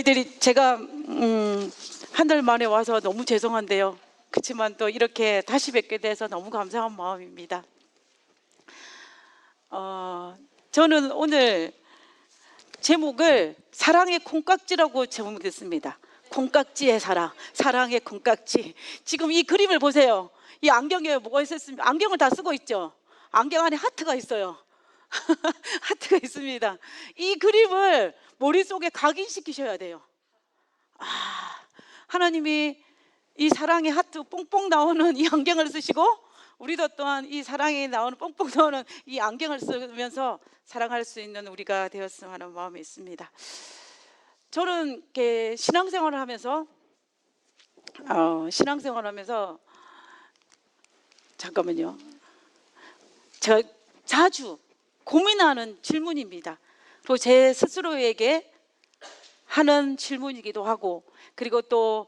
저희들이 제가 한 달 만에 와서 너무 죄송한데요. 그렇지만 또 이렇게 다시 뵙게 돼서 너무 감사한 마음입니다. 저는 오늘 제목을 사랑의 콩깍지라고 제목했습니다. 콩깍지의 사랑, 사랑의 콩깍지. 지금 이 그림을 보세요. 이 안경에 뭐가 있었습니까? 안경을 다 쓰고 있죠. 안경 안에 하트가 있어요. 하트가 있습니다. 이 그림을 머릿속에 각인시키셔야 돼요. 하나님이 이 사랑의 하트 뽕뽕 나오는 이 안경을 쓰시고, 우리도 또한 이 사랑이 나오는 뽕뽕 나오는 이 안경을 쓰면서 사랑할 수 있는 우리가 되었으면 하는 마음이 있습니다. 저는 이렇게 신앙생활을 하면서 잠깐만요. 제가 자주 고민하는 질문입니다. 그리고 제 스스로에게 하는 질문이기도 하고, 그리고 또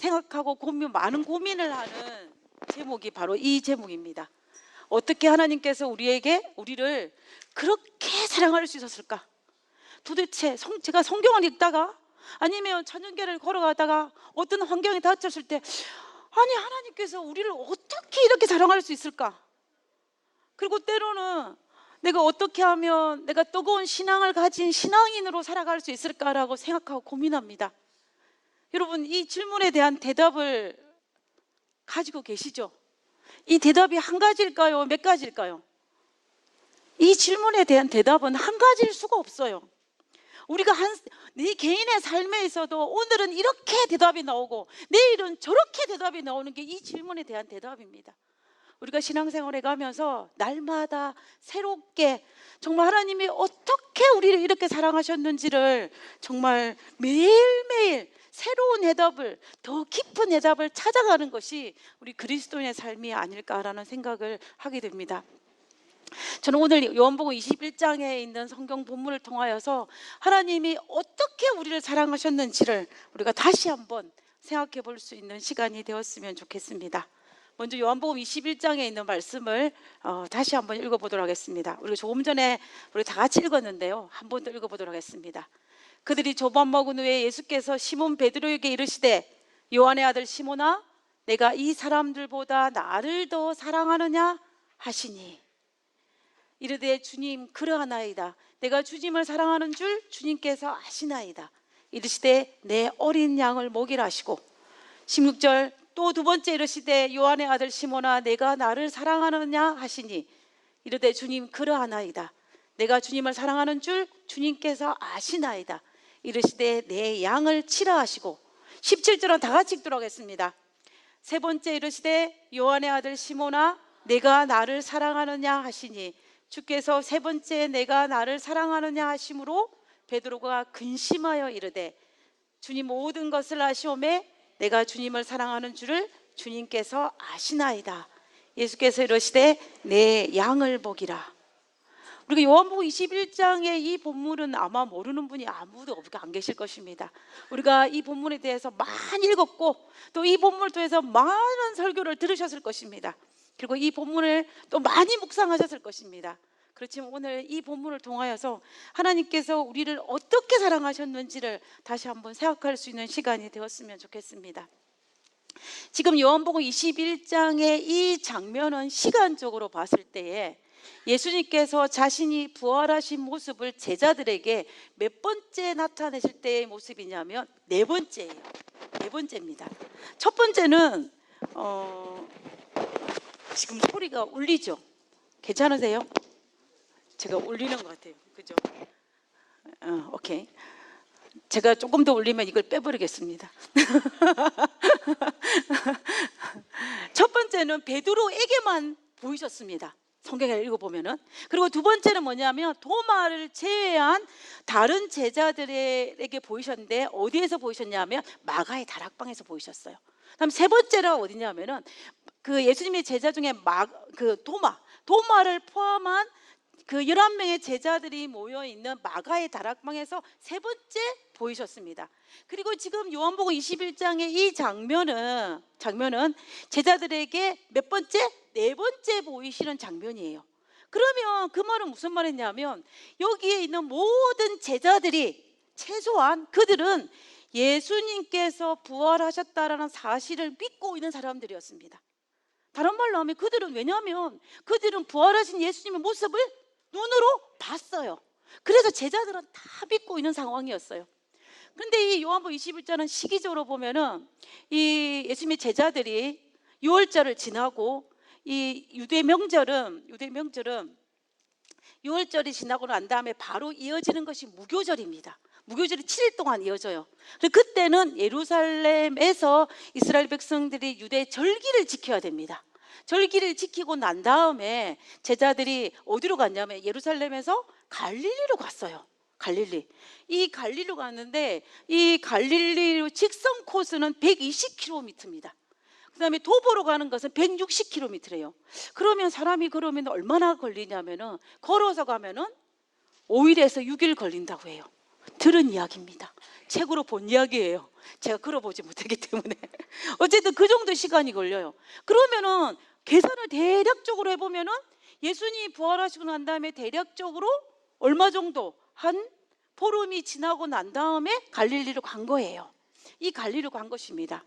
생각하고 많은 고민을 하는 제목이 바로 이 제목입니다. 어떻게 하나님께서 우리를 그렇게 사랑할 수 있었을까? 도대체 제가 성경을 읽다가 아니면 찬양교를 걸어가다가 어떤 환경에 닥쳤을 때, 아니 하나님께서 우리를 어떻게 이렇게 사랑할 수 있을까? 그리고 때로는 내가 어떻게 하면 내가 뜨거운 신앙을 가진 신앙인으로 살아갈 수 있을까라고 생각하고 고민합니다. 여러분, 이 질문에 대한 대답을 가지고 계시죠? 이 대답이 한 가지일까요? 몇 가지일까요? 이 질문에 대한 대답은 한 가지일 수가 없어요. 우리가 네 개인의 삶에 있어도 오늘은 이렇게 대답이 나오고 내일은 저렇게 대답이 나오는 게 이 질문에 대한 대답입니다. 우리가 신앙생활에 가면서 날마다 새롭게 정말 하나님이 어떻게 우리를 이렇게 사랑하셨는지를 정말 매일매일 새로운 대답을, 더 깊은 대답을 찾아가는 것이 우리 그리스도인의 삶이 아닐까라는 생각을 하게 됩니다. 저는 오늘 요한복음 21장에 있는 성경 본문을 통하여서 하나님이 어떻게 우리를 사랑하셨는지를 우리가 다시 한번 생각해 볼 수 있는 시간이 되었으면 좋겠습니다. 먼저 요한복음 21장에 있는 말씀을 다시 한번 읽어보도록 하겠습니다. 우리가 조금 전에 우리 다 같이 읽었는데요, 한 번 더 읽어보도록 하겠습니다. 그들이 조밥 먹은 후에 예수께서 시몬 베드로에게 이르시되, 요한의 아들 시몬아, 내가 이 사람들보다 나를 더 사랑하느냐 하시니, 이르되 주님 그러하나이다. 내가 주님을 사랑하는 줄 주님께서 아시나이다. 이르시되 내 어린 양을 먹이라 하시고, 16절 또 두 번째 이르시되, 요한의 아들 시몬아, 내가 나를 사랑하느냐 하시니, 이르되 주님 그러하나이다. 내가 주님을 사랑하는 줄 주님께서 아시나이다. 이르시되 내 양을 치라 하시고, 17절은 다 같이 읽도록 하겠습니다. 세 번째 이르시되, 요한의 아들 시몬아, 내가 나를 사랑하느냐 하시니, 주께서 세 번째 내가 나를 사랑하느냐 하심으로 베드로가 근심하여 이르되, 주님 모든 것을 아시오매 내가 주님을 사랑하는 줄을 주님께서 아시나이다. 예수께서 이르시되 내 양을 먹이라. 우리가 요한복음 21장의 이 본문은 아마 모르는 분이 아무도 안 계실 것입니다. 우리가 이 본문에 대해서 많이 읽었고, 또 이 본문을 통해서 많은 설교를 들으셨을 것입니다. 그리고 이 본문을 또 많이 묵상하셨을 것입니다. 그렇지만 오늘 이 본문을 통하여서 하나님께서 우리를 어떻게 사랑하셨는지를 다시 한번 생각할 수 있는 시간이 되었으면 좋겠습니다. 지금 요한복음 21장의 이 장면은 시간적으로 봤을 때에 예수님께서 자신이 부활하신 모습을 제자들에게 몇 번째 나타내실 때의 모습이냐면 네 번째예요. 네 번째입니다. 첫 번째는 지금 소리가 울리죠? 괜찮으세요? 제가 울리는 것 같아요. 그죠? 오케이. 제가 조금 더 울리면 이걸 빼버리겠습니다. 첫 번째는 베드로에게만 보이셨습니다. 성경을 읽어보면은. 그리고 두 번째는 뭐냐면 도마를 제외한 다른 제자들에게 보이셨는데, 어디에서 보이셨냐면 마가의 다락방에서 보이셨어요. 그다음 세 번째는 어디냐면은 그 예수님의 제자 중에 도마를 포함한 그 11명의 제자들이 모여있는 마가의 다락방에서 세 번째 보이셨습니다. 그리고 지금 요한복음 21장의 이 장면은 제자들에게 몇 번째? 네 번째 보이시는 장면이에요. 그러면 그 말은 무슨 말이냐면 여기에 있는 모든 제자들이 최소한 그들은 예수님께서 부활하셨다라는 사실을 믿고 있는 사람들이었습니다. 다른 말로 하면 그들은, 왜냐하면 그들은 부활하신 예수님의 모습을 눈으로 봤어요. 그래서 제자들은 다 믿고 있는 상황이었어요. 그런데 이 요한복음 21장은 시기적으로 보면은 이 예수님의 제자들이 6월절을 지나고 이 유대 명절은 6월절이 지나고 난 다음에 바로 이어지는 것이 무교절입니다. 무교절이 7일 동안 이어져요. 그때는 예루살렘에서 이스라엘 백성들이 유대 절기를 지켜야 됩니다. 절기를 지키고 난 다음에 제자들이 어디로 갔냐면 예루살렘에서 갈릴리로 갔어요. 갈릴리. 이 갈릴리로 갔는데 이 갈릴리 직선 코스는 120km입니다. 그 다음에 도보로 가는 것은 160km래요. 그러면 사람이 그러면 얼마나 걸리냐면은 걸어서 가면은 5일에서 6일 걸린다고 해요. 들은 이야기입니다. 책으로 본 이야기예요. 제가 걸어보지 못했기 때문에. 어쨌든 그 정도 시간이 걸려요. 그러면은 계산을 대략적으로 해보면은 예수님이 부활하시고 난 다음에 대략적으로 얼마 정도? 한 보름이 지나고 난 다음에 갈릴리로 간 거예요. 이 갈릴리로 간 것입니다.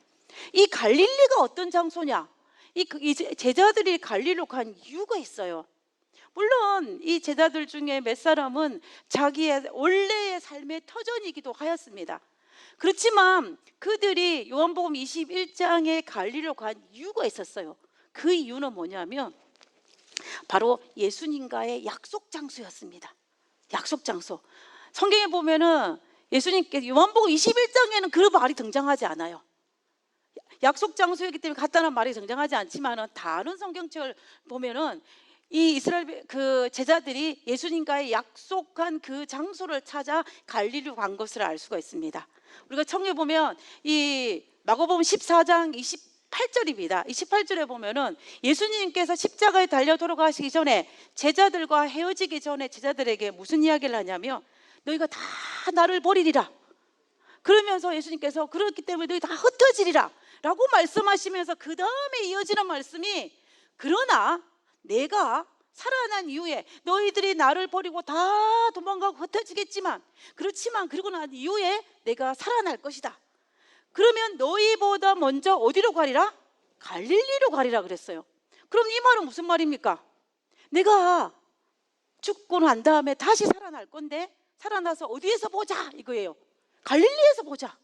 이 갈릴리가 어떤 장소냐? 이 제자들이 갈릴리로 간 이유가 있어요. 물론 이 제자들 중에 몇 사람은 자기의 원래의 삶의 터전이기도 하였습니다. 그렇지만 그들이 요한복음 21장에 갈릴리로 간 이유가 있었어요. 그 이유는 뭐냐면 바로 예수님과의 약속 장소였습니다. 약속 장소. 성경에 보면은 예수님께 요한복음 21장에는 그 말이 등장하지 않아요. 약속 장소이기 때문에 갔다는 말이 등장하지 않지만은 다른 성경책을 보면은 이 이스라엘 그 제자들이 예수님과의 약속한 그 장소를 찾아 갈릴리로 간 것을 알 수가 있습니다. 우리가 청해 보면 이 마가복음 14장 28절입니다. 이 18절에 보면은 예수님께서 십자가에 달려 돌아가시기 전에 제자들과 헤어지기 전에 제자들에게 무슨 이야기를 하냐면 너희가 다 나를 버리리라. 그러면서 예수님께서 그렇기 때문에 너희 다 흩어지리라 라고 말씀하시면서 그 다음에 이어지는 말씀이 그러나 내가 살아난 이후에 너희들이 나를 버리고 다 도망가고 흩어지겠지만 그렇지만 그러고 난 이후에 내가 살아날 것이다. 그러면 너희보다 먼저 어디로 가리라? 갈릴리로 가리라 그랬어요. 그럼 이 말은 무슨 말입니까? 내가 죽고 난 다음에 다시 살아날 건데 살아나서 어디에서 보자 이거예요. 갈릴리에서 보자.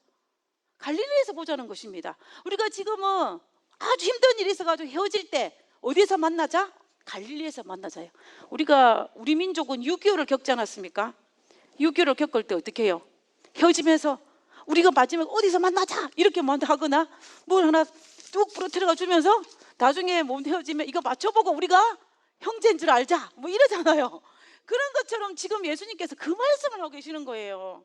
갈릴리에서 보자는 것입니다. 우리가 지금은 아주 힘든 일이 있어가지고 헤어질 때 어디에서 만나자? 갈릴리에서 만나자요. 우리 민족은 6.25를 겪지 않았습니까? 6.25를 겪을 때 어떻게 해요? 헤어지면서 우리가 마지막에 어디서 만나자 이렇게 먼저 하거나 뭘 하나 뚝 부러뜨려 주면서 나중에 몸 헤어지면 이거 맞춰보고 우리가 형제인 줄 알자 뭐 이러잖아요. 그런 것처럼 지금 예수님께서 그 말씀을 하고 계시는 거예요.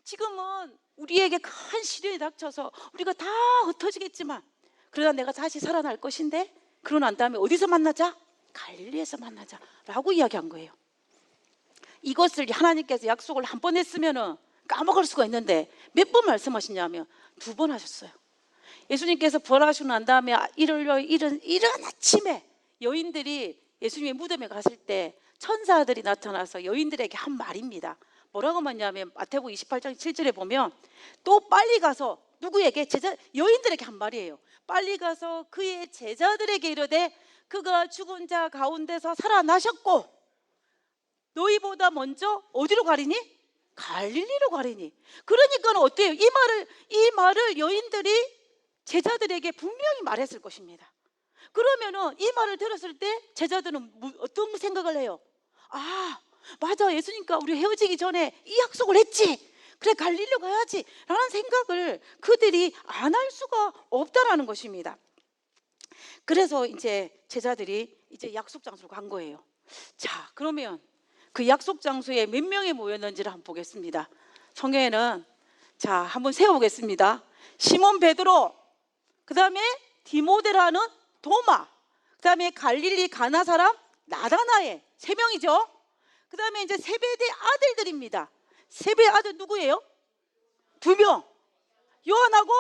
지금은 우리에게 큰 시련이 닥쳐서 우리가 다 흩어지겠지만 그러다 내가 다시 살아날 것인데 그러고 난 다음에 어디서 만나자? 갈릴리에서 만나자 라고 이야기한 거예요. 이것을 하나님께서 약속을 한 번 했으면 까먹을 수가 있는데 몇 번 말씀하시냐면 2번 하셨어요. 예수님께서 부활하시고 난 다음에 이른 아침에 여인들이 예수님의 무덤에 갔을 때 천사들이 나타나서 여인들에게 한 말입니다. 뭐라고 했냐면 마태복음 28장 7절에 보면 또 빨리 가서 누구에게? 여인들에게 한 말이에요. 빨리 가서 그의 제자들에게 이르되 그가 죽은 자 가운데서 살아나셨고 너희보다 먼저 어디로 가리니? 갈릴리로 가리니. 그러니까 어때요? 이 말을 여인들이 제자들에게 분명히 말했을 것입니다. 그러면은 이 말을 들었을 때 제자들은 어떤 생각을 해요? 아, 맞아, 예수님과 우리 헤어지기 전에 이 약속을 했지. 그래, 갈릴리로 가야지 라는 생각을 그들이 안 할 수가 없다라는 것입니다. 그래서 이제 제자들이 이제 약속 장소로 간 거예요. 자, 그러면 그 약속 장소에 몇 명이 모였는지를 한번 보겠습니다. 성경에는 자, 한번 세워보겠습니다. 시몬 베드로, 그 다음에 디모데라는 도마, 그 다음에 갈릴리 가나 사람 나다나엘, 3명이죠. 그 다음에 이제 세베대 아들들입니다. 세베 아들 누구예요? 2명. 요한하고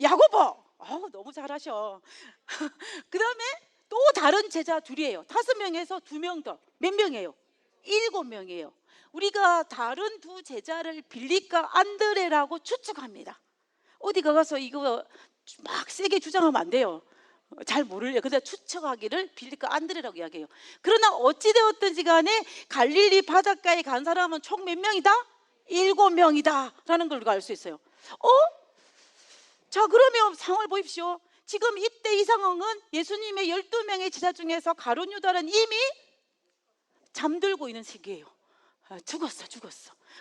야고보. 너무 잘하셔. 그 다음에 또 다른 제자 둘이에요. 5명에서 2명 더. 몇 명이에요? 7명이에요. 우리가 다른 두 제자를 빌립과 안드레라고 추측합니다. 어디 가서 이거 막 세게 주장하면 안 돼요. 잘 모를래요. 근데 추측하기를 빌립과 안드레라고 이야기해요. 그러나 어찌되었든지 간에 갈릴리 바닷가에 간 사람은 총 몇 명이다? 7명이다 라는 걸 우리가 알 수 있어요. 자, 그러면 상황을 보십시오. 지금 이때 이 상황은 예수님의 12명의 제자 중에서 가룟 유다는 이미 잠들고 있는 시기예요. 죽었어.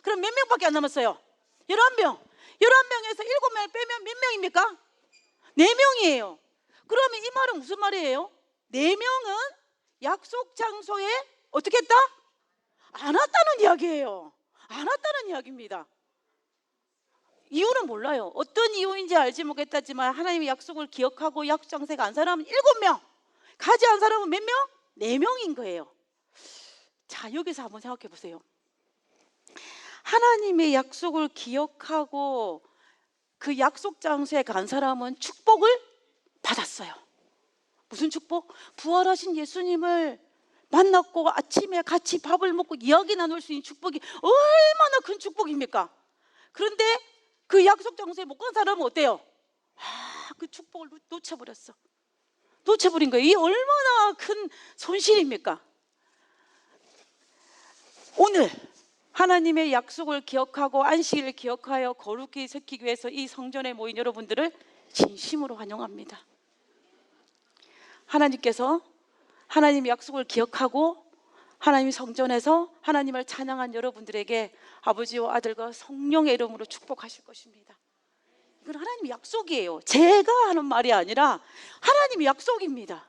그럼 몇 명밖에 안 남았어요? 11명. 11명에서 7명을 빼면 몇 명입니까? 4명이에요. 그러면 이 말은 무슨 말이에요? 4명은 약속 장소에 어떻게 했다? 안 왔다는 이야기예요. 안 왔다는 이야기입니다. 이유는 몰라요. 어떤 이유인지 알지 못했지만 하나님의 약속을 기억하고 약속 장소에 간 사람은 7명, 가지 않은 사람은 몇 명? 4명인 거예요. 자, 여기서 한번 생각해 보세요. 하나님의 약속을 기억하고 그 약속 장소에 간 사람은 축복을 받았어요. 무슨 축복? 부활하신 예수님을 만났고 아침에 같이 밥을 먹고 이야기 나눌 수 있는 축복이 얼마나 큰 축복입니까? 그런데 그 약속 장소에 못 간 사람은 어때요? 그 축복을 놓쳐버렸어. 놓쳐버린 거예요. 이 얼마나 큰 손실입니까? 오늘 하나님의 약속을 기억하고 안식일을 기억하여 거룩히 지키기 위해서 이 성전에 모인 여러분들을 진심으로 환영합니다. 하나님께서 하나님의 약속을 기억하고 하나님 성전에서 하나님을 찬양한 여러분들에게 아버지와 아들과 성령의 이름으로 축복하실 것입니다. 이건 하나님의 약속이에요. 제가 하는 말이 아니라 하나님의 약속입니다.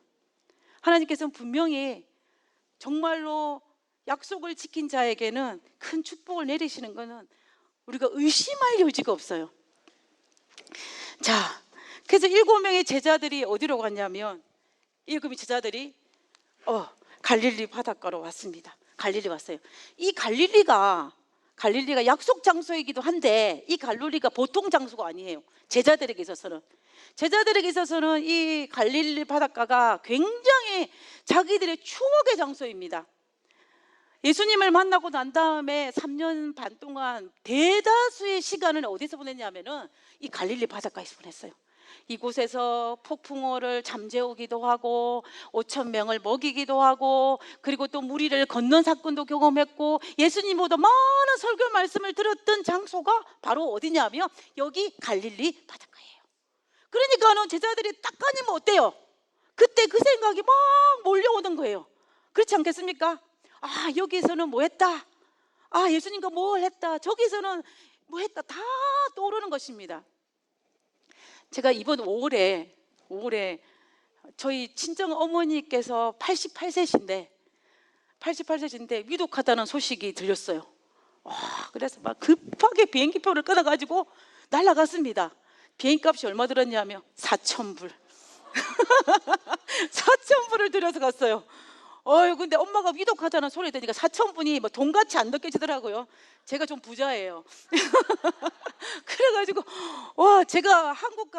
하나님께서는 분명히 정말로 약속을 지킨 자에게는 큰 축복을 내리시는 것은 우리가 의심할 여지가 없어요. 자, 그래서 7명의 제자들이 어디로 갔냐면 7명의 제자들이 갈릴리 바닷가로 왔습니다. 갈릴리 왔어요. 이 갈릴리가 약속 장소이기도 한데 이 갈릴리가 보통 장소가 아니에요. 제자들에게 있어서는 이 갈릴리 바닷가가 굉장히 자기들의 추억의 장소입니다. 예수님을 만나고 난 다음에 3년 반 동안 대다수의 시간을 어디서 보냈냐면은 이 갈릴리 바닷가에서 보냈어요. 이곳에서 폭풍우를 잠재우기도 하고 5,000명을 먹이기도 하고 그리고 또 무리를 건넌 사건도 경험했고 예수님보다 많은 설교 말씀을 들었던 장소가 바로 어디냐면 여기 갈릴리 바닷가예요. 그러니까는 제자들이 딱 가니면 어때요? 그때 그 생각이 막 몰려오는 거예요. 그렇지 않겠습니까? 여기서는 뭐 했다, 예수님과 뭘 했다, 저기서는 뭐 했다, 다 떠오르는 것입니다. 제가 이번 5월에 저희 친정 어머니께서 88세신데 위독하다는 소식이 들렸어요. 그래서 막 급하게 비행기표를 끊어가지고 날아갔습니다. 비행값이 얼마 들었냐면 4,000불 4,000불을 들여서 갔어요. 근데 엄마가 위독하다는 소리 들으니까 4,000분이 뭐 돈같이 안 느껴지더라고요. 제가 좀 부자예요. 그래가지고 제가 한국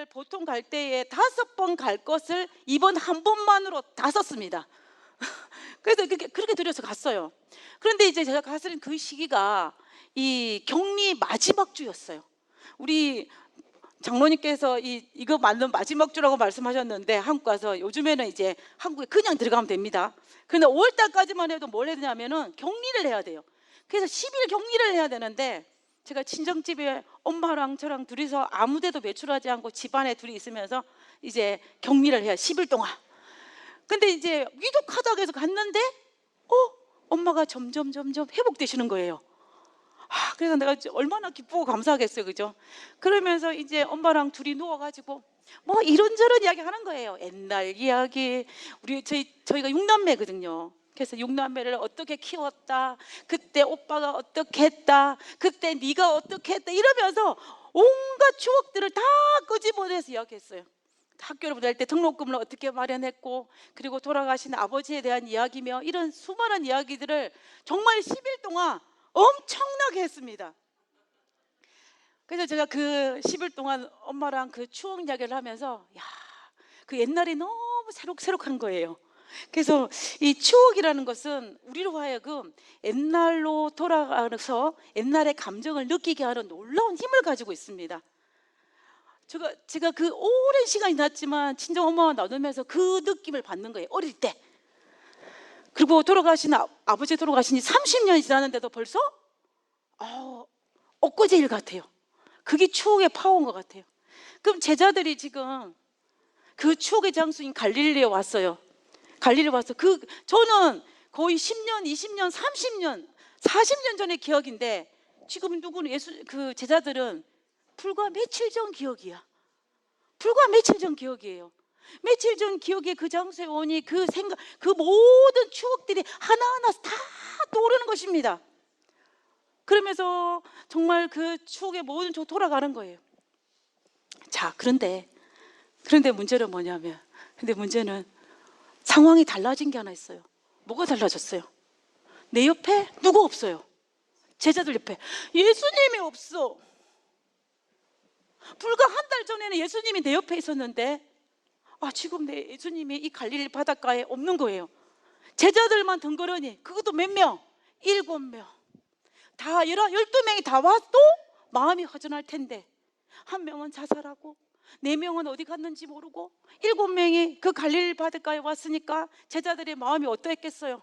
보통 갈 때에 5번 갈 것을 이번 한 번만으로 다 썼습니다. 그래서 그렇게 들여서 갔어요. 그런데 이제 제가 갔을 그 시기가 이 격리 마지막 주였어요. 우리 장로님께서 이거 맞는 마지막 주라고 말씀하셨는데 한국 가서 요즘에는 이제 한국에 그냥 들어가면 됩니다. 그런데 5월달까지만 해도 뭘 해야 되냐면은 격리를 해야 돼요. 그래서 10일 격리를 해야 되는데 제가 친정집에 엄마랑 저랑 둘이서 아무데도 외출하지 않고 집안에 둘이 있으면서 이제 격리를 해요. 10일 동안. 근데 이제 위독하다고 해서 갔는데 엄마가 점점 회복되시는 거예요. 그래서 내가 얼마나 기쁘고 감사하겠어요, 그죠? 그러면서 이제 엄마랑 둘이 누워가지고 뭐 이런저런 이야기 하는 거예요. 옛날 이야기. 저희가 6남매거든요. 그래서 6남매를 어떻게 키웠다, 그때 오빠가 어떻게 했다, 그때 네가 어떻게 했다 이러면서 온갖 추억들을 다 끄집어내서 이야기했어요. 학교를 보낼 때 등록금을 어떻게 마련했고, 그리고 돌아가신 아버지에 대한 이야기며 이런 수많은 이야기들을 정말 10일 동안 엄청나게 했습니다. 그래서 제가 그 10일 동안 엄마랑 그 추억 이야기를 하면서 그 옛날이 너무 새록새록한 거예요. 그래서 이 추억이라는 것은 우리로 하여금 옛날로 돌아가서 옛날의 감정을 느끼게 하는 놀라운 힘을 가지고 있습니다. 제가 그 오랜 시간이 지났지만 친정 엄마와 나누면서 그 느낌을 받는 거예요. 어릴 때. 그리고 아버지 돌아가신 지 30년이 지났는데도 벌써 엊그제 일 같아요. 그게 추억의 파워인 것 같아요. 그럼 제자들이 지금 그 추억의 장소인 갈릴리에 왔어요. 갈릴리 와서 저는 거의 10년, 20년, 30년, 40년 전의 기억인데 지금 그 제자들은 불과 며칠 전 기억이야. 불과 며칠 전 기억이에요. 며칠 전 기억에 그 장소에 오니 그 생각, 그 모든 추억들이 하나하나 다 떠오르는 것입니다. 그러면서 정말 그 추억의 모든 쪽 돌아가는 거예요. 자, 그런데 문제는 뭐냐면, 문제는 상황이 달라진 게 하나 있어요. 뭐가 달라졌어요? 내 옆에 누구 없어요? 제자들 옆에 예수님이 없어. 불과 한 달 전에는 예수님이 내 옆에 있었는데 지금 내 예수님이 이 갈릴리 바닷가에 없는 거예요. 제자들만 덩그러니, 그것도 몇 명? 7명. 다 12명이 다 와도 마음이 허전할 텐데 한 명은 자살하고 4명은 어디 갔는지 모르고 7명이 그 갈릴리 바닷가에 왔으니까 제자들의 마음이 어떠했겠어요?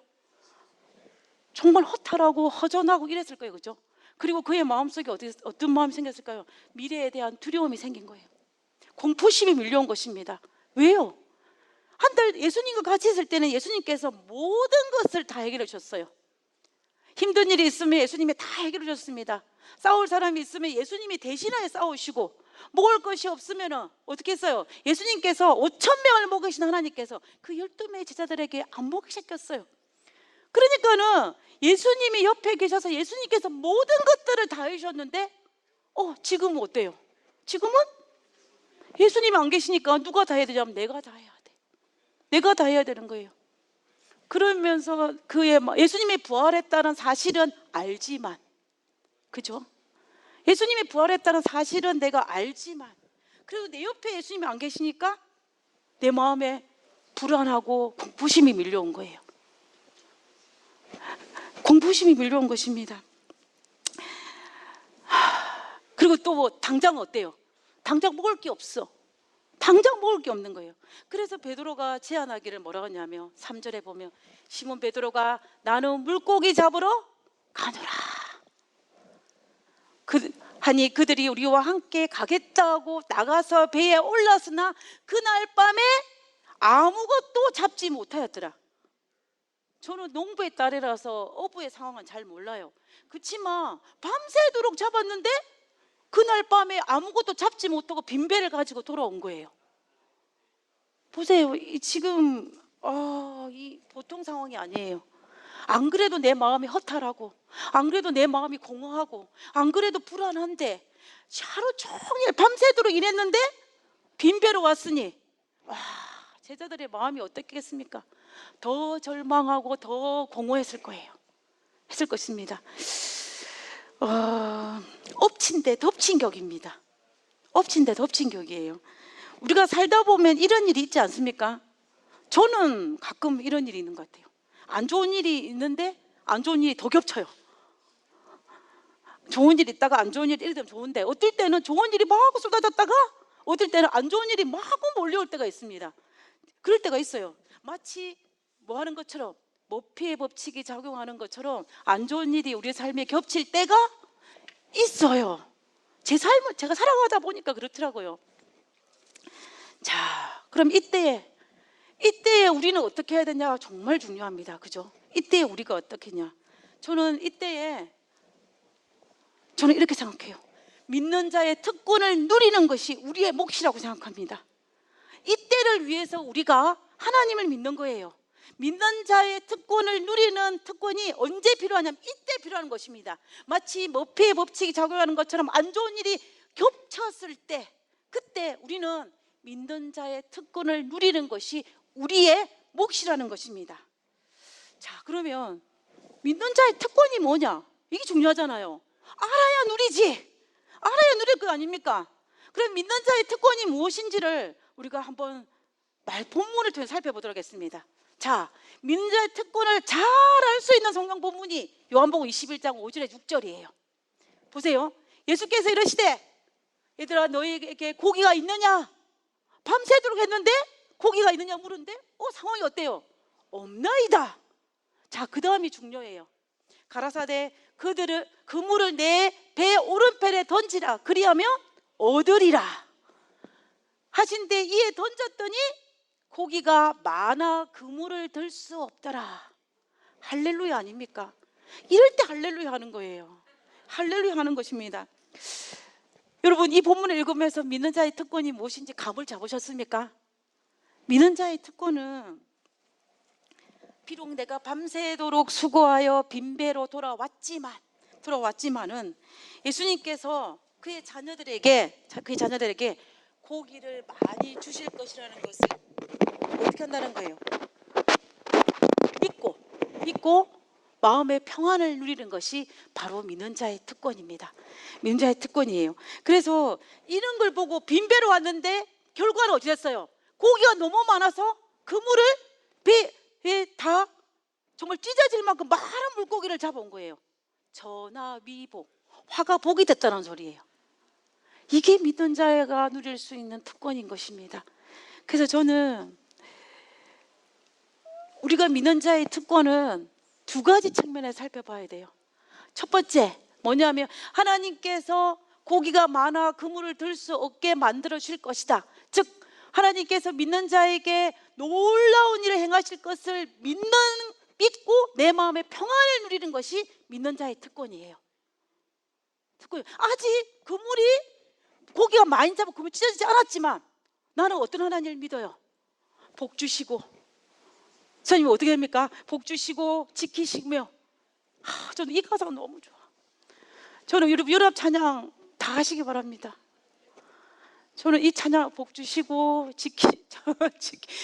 정말 허탈하고 허전하고 이랬을 거예요. 그죠? 그리고 그의 마음속에 어떤 마음이 생겼을까요? 미래에 대한 두려움이 생긴 거예요. 공포심이 밀려온 것입니다. 왜요? 한 달 예수님과 같이 있을 때는 예수님께서 모든 것을 다 해결해 주셨어요. 힘든 일이 있으면 예수님이 다 해결해 주셨습니다. 싸울 사람이 있으면 예수님이 대신하여 싸우시고, 먹을 것이 없으면 어떻게 했어요? 예수님께서 5,000명을 먹이신 하나님께서 그 12명의 제자들에게 안 먹이셨겠어요. 그러니까는 예수님이 옆에 계셔서 예수님께서 모든 것들을 다 해주셨는데 지금은 어때요? 지금은 예수님이 안 계시니까 누가 다 해야 되냐면 내가 다 해야 돼. 내가 다 해야 되는 거예요. 그러면서 예수님이 부활했다는 사실은 알지만, 그죠? 예수님이 부활했다는 사실은 내가 알지만, 그래도 내 옆에 예수님이 안 계시니까 내 마음에 불안하고 공포심이 밀려온 거예요. 공포심이 밀려온 것입니다. 그리고 또 당장 어때요? 당장 먹을 게 없어. 당장 먹을 게 없는 거예요. 그래서 베드로가 제안하기를 뭐라고 하냐면 3절에 보면 시몬 베드로가 나는 물고기 잡으러 가노라 하니 그들이 우리와 함께 가겠다고 나가서 배에 올랐으나 그날 밤에 아무것도 잡지 못하였더라. 저는 농부의 딸이라서 어부의 상황은 잘 몰라요. 그렇지만 밤새도록 잡았는데 그날 밤에 아무것도 잡지 못하고 빈배를 가지고 돌아온 거예요. 보세요. 지금 이 보통 상황이 아니에요. 안 그래도 내 마음이 허탈하고, 안 그래도 내 마음이 공허하고, 안 그래도 불안한데 하루 종일 밤새도록 일했는데 빈배로 왔으니 제자들의 마음이 어떻겠습니까? 더 절망하고 더 공허했을 거예요. 했을 것입니다. 엎친 데 덮친 격입니다. 엎친 데 덮친 격이에요. 우리가 살다 보면 이런 일이 있지 않습니까? 저는 가끔 이런 일이 있는 것 같아요. 안 좋은 일이 있는데 안 좋은 일이 더 겹쳐요. 좋은 일 있다가 안 좋은 일, 예를 들면 좋은데 어떨 때는 좋은 일이 막 쏟아졌다가 어떨 때는 안 좋은 일이 막 몰려올 때가 있습니다. 그럴 때가 있어요. 마치 뭐 하는 것처럼, 머피의 법칙이 작용하는 것처럼 안 좋은 일이 우리 삶에 겹칠 때가 있어요. 제 삶을 제가 살아가다 보니까 그렇더라고요. 자, 그럼 이때에 우리는 어떻게 해야 되냐? 정말 중요합니다. 그죠? 이때에 우리가 어떻게 했냐? 저는 이렇게 생각해요. 믿는 자의 특권을 누리는 것이 우리의 몫이라고 생각합니다. 이때를 위해서 우리가 하나님을 믿는 거예요. 믿는 자의 특권을 누리는 특권이 언제 필요하냐면 이때 필요한 것입니다. 마치 머피의 법칙이 작용하는 것처럼 안 좋은 일이 겹쳤을 때, 그때 우리는 믿는 자의 특권을 누리는 것이 우리의 몫이라는 것입니다. 자, 그러면 믿는 자의 특권이 뭐냐? 이게 중요하잖아요. 알아야 누리지. 알아야 누릴 거 아닙니까? 그럼 믿는 자의 특권이 무엇인지를 우리가 한번 본문을 통해 살펴보도록 하겠습니다. 자, 믿는 자의 특권을 잘 알 수 있는 성경 본문이 요한복음 21장 5절에 6절이에요. 보세요. 예수께서 이러시되 얘들아 너희에게 고기가 있느냐? 밤새도록 했는데 고기가 있느냐 물은데 상황이 어때요? 없나이다. 자, 그 다음이 중요해요. 가라사대 그들을 그물을 내 배 오른편에 던지라 그리하면 얻으리라 하신데 이에 던졌더니 고기가 많아 그물을 들 수 없더라. 할렐루야 아닙니까? 이럴 때 할렐루야 하는 거예요. 할렐루야 하는 것입니다. 여러분, 이 본문을 읽으면서 믿는 자의 특권이 무엇인지 감을 잡으셨습니까? 믿는 자의 특권은 비록 내가 밤새도록 수고하여 빈배로 돌아왔지만은 예수님께서 그의 자녀들에게 고기를 많이 주실 것이라는 것을 어떻게 한다는 거예요? 믿고 마음의 평안을 누리는 것이 바로 믿는 자의 특권입니다. 믿는 자의 특권이에요. 그래서 이런 걸 보고 빈배로 왔는데 결과는 어찌 됐어요? 고기가 너무 많아서 그물을 배에 다 정말 찢어질 만큼 많은 물고기를 잡아온 거예요. 전화위복, 화가 복이 됐다는 소리예요. 이게 믿는 자가 누릴 수 있는 특권인 것입니다. 그래서 저는 우리가 믿는 자의 특권은 두 가지 측면에 살펴봐야 돼요. 첫 번째 뭐냐면 하나님께서 고기가 많아 그물을 들 수 없게 만들어 주실 것이다. 즉 하나님께서 믿는 자에게 놀라운 일을 행하실 것을 믿고 내 마음의 평안을 누리는 것이 믿는 자의 특권이에요. 아직 그물이 고기가 많이 잡아 그물이 찢어지지 않았지만 나는 어떤 하나님을 믿어요? 복 주시고, 선생님이 어떻게 합니까? 복 주시고 지키시며. 저는 이 가사가 너무 좋아. 저는 연합 찬양 다 하시기 바랍니다. 저는 이 찬양 복 주시고